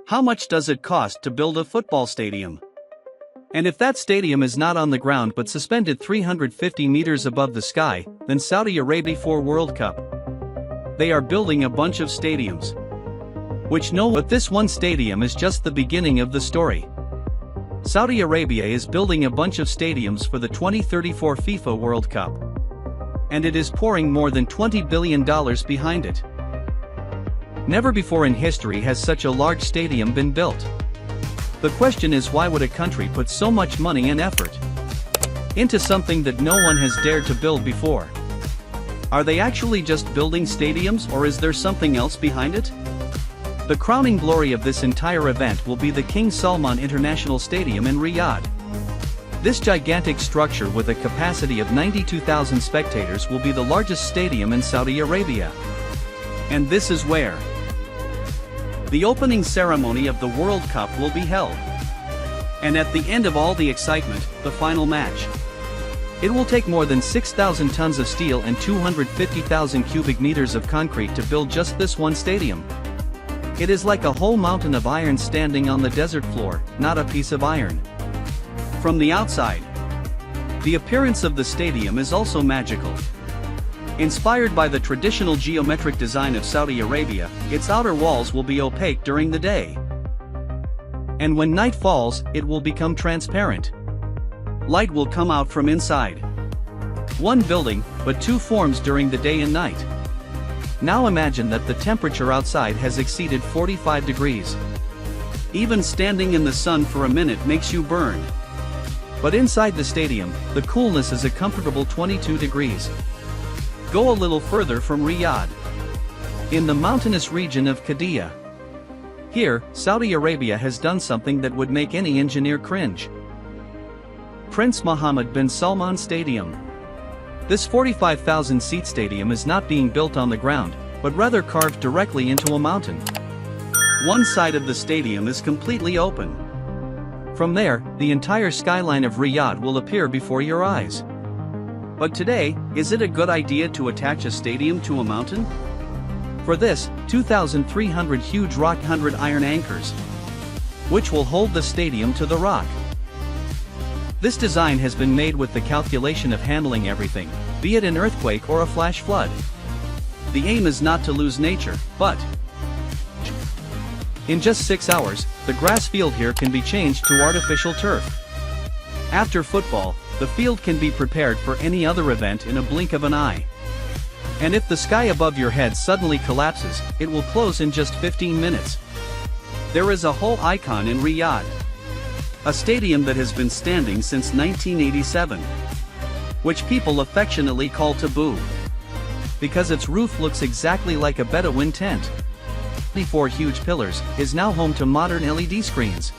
How much does it cost to build a football stadium? And if that stadium is not on the ground but suspended 350 meters above the sky, then Saudi Arabia for World Cup. They are building a bunch of stadiums. But this one stadium is just the beginning of the story. Saudi Arabia is building a bunch of stadiums for the 2034 FIFA World Cup. And it is pouring more than $20 billion behind it. Never before in history has such a large stadium been built. The question is, why would a country put so much money and effort into something that no one has dared to build before? Are they actually just building stadiums, or is there something else behind it? The crowning glory of this entire event will be the King Salman International Stadium in Riyadh. This gigantic structure with a capacity of 92,000 spectators will be the largest stadium in Saudi Arabia. And this is where the opening ceremony of the World Cup will be held. And at the end of all the excitement, the final match. It will take more than 6,000 tons of steel and 250,000 cubic meters of concrete to build just this one stadium. It is like a whole mountain of iron standing on the desert floor, not a piece of iron. From the outside, the appearance of the stadium is also magical. Inspired by the traditional geometric design of Saudi Arabia, its outer walls will be opaque during the day. And when night falls, it will become transparent. Light will come out from inside. One building, but two forms during the day and night. Now imagine that the temperature outside has exceeded 45 degrees. Even standing in the sun for a minute makes you burn. But inside the stadium, the coolness is a comfortable 22 degrees. Go a little further from Riyadh, in the mountainous region of Qadiyah. Here, Saudi Arabia has done something that would make any engineer cringe. Prince Mohammed bin Salman Stadium. This 45,000-seat stadium is not being built on the ground, but rather carved directly into a mountain. One side of the stadium is completely open. From there, the entire skyline of Riyadh will appear before your eyes. But today, is it a good idea to attach a stadium to a mountain? For this, 2,300 huge rock 100 iron anchors, which will hold the stadium to the rock. This design has been made with the calculation of handling everything, be it an earthquake or a flash flood. The aim is not to lose nature, but in just 6 hours, the grass field here can be changed to artificial turf. After football, the field can be prepared for any other event in a blink of an eye. And if the sky above your head suddenly collapses, it will close in just 15 minutes. There is a whole icon in Riyadh. A stadium that has been standing since 1987. Which people affectionately call Taboo. Because its roof looks exactly like a Bedouin tent. 24 huge pillars, is now home to modern LED screens.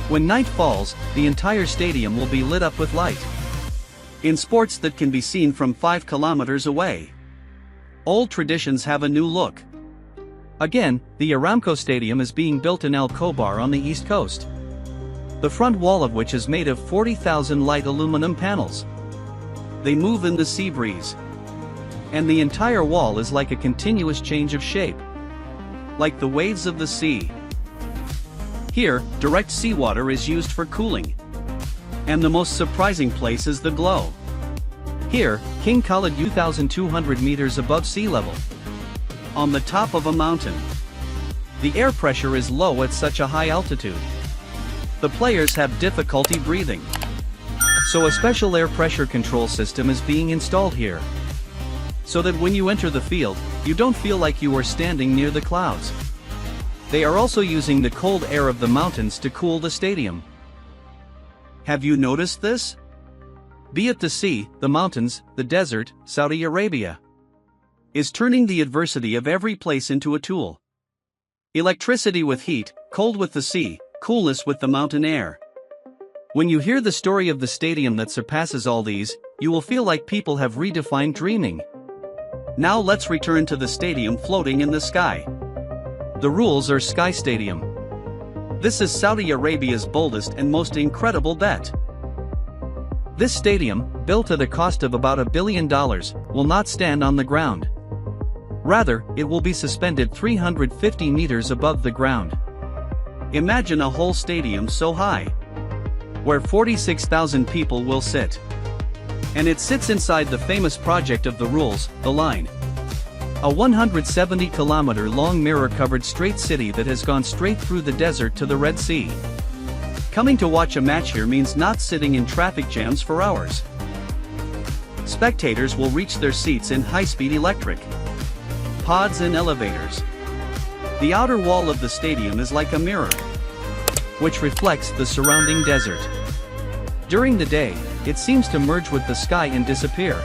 When night falls, the entire stadium will be lit up with light. In sports that can be seen from 5 kilometers away. Old traditions have a new look. Again, the Aramco Stadium is being built in Al Khobar on the east coast. The front wall of which is made of 40,000 light aluminum panels. They move in the sea breeze. And the entire wall is like a continuous change of shape. Like the waves of the sea. Here, direct seawater is used for cooling. And the most surprising place is the glow. Here, King Khalid 2,200 meters above sea level. On the top of a mountain. The air pressure is low at such a high altitude. The players have difficulty breathing. So a special air pressure control system is being installed here. So that when you enter the field, you don't feel like you are standing near the clouds. They are also using the cold air of the mountains to cool the stadium. Have you noticed this? Be it the sea, the mountains, the desert, Saudi Arabia is turning the adversity of every place into a tool. Electricity with heat, cold with the sea, coolness with the mountain air. When you hear the story of the stadium that surpasses all these, you will feel like people have redefined dreaming. Now let's return to the stadium floating in the sky. The rules are Sky Stadium. This is Saudi Arabia's boldest and most incredible bet. This stadium, built at a cost of about $1 billion, will not stand on the ground. Rather, it will be suspended 350 meters above the ground. Imagine a whole stadium so high, where 46,000 people will sit. And it sits inside the famous project of the rules, the Line. A 170-kilometer-long mirror-covered straight city that has gone straight through the desert to the Red Sea. Coming to watch a match here means not sitting in traffic jams for hours. Spectators will reach their seats in high-speed electric pods and elevators. The outer wall of the stadium is like a mirror, which reflects the surrounding desert. During the day, it seems to merge with the sky and disappear.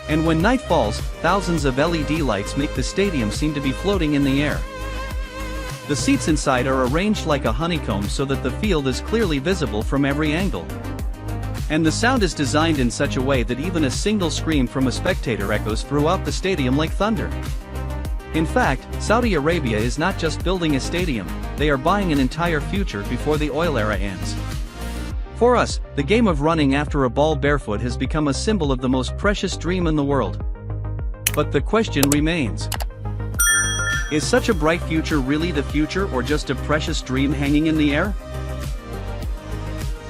And when night falls, thousands of LED lights make the stadium seem to be floating in the air. The seats inside are arranged like a honeycomb so that the field is clearly visible from every angle. And the sound is designed in such a way that even a single scream from a spectator echoes throughout the stadium like thunder. In fact, Saudi Arabia is not just building a stadium, they are buying an entire future before the oil era ends. For us, the game of running after a ball barefoot has become a symbol of the most precious dream in the world. But the question remains: is such a bright future really the future or just a precious dream hanging in the air?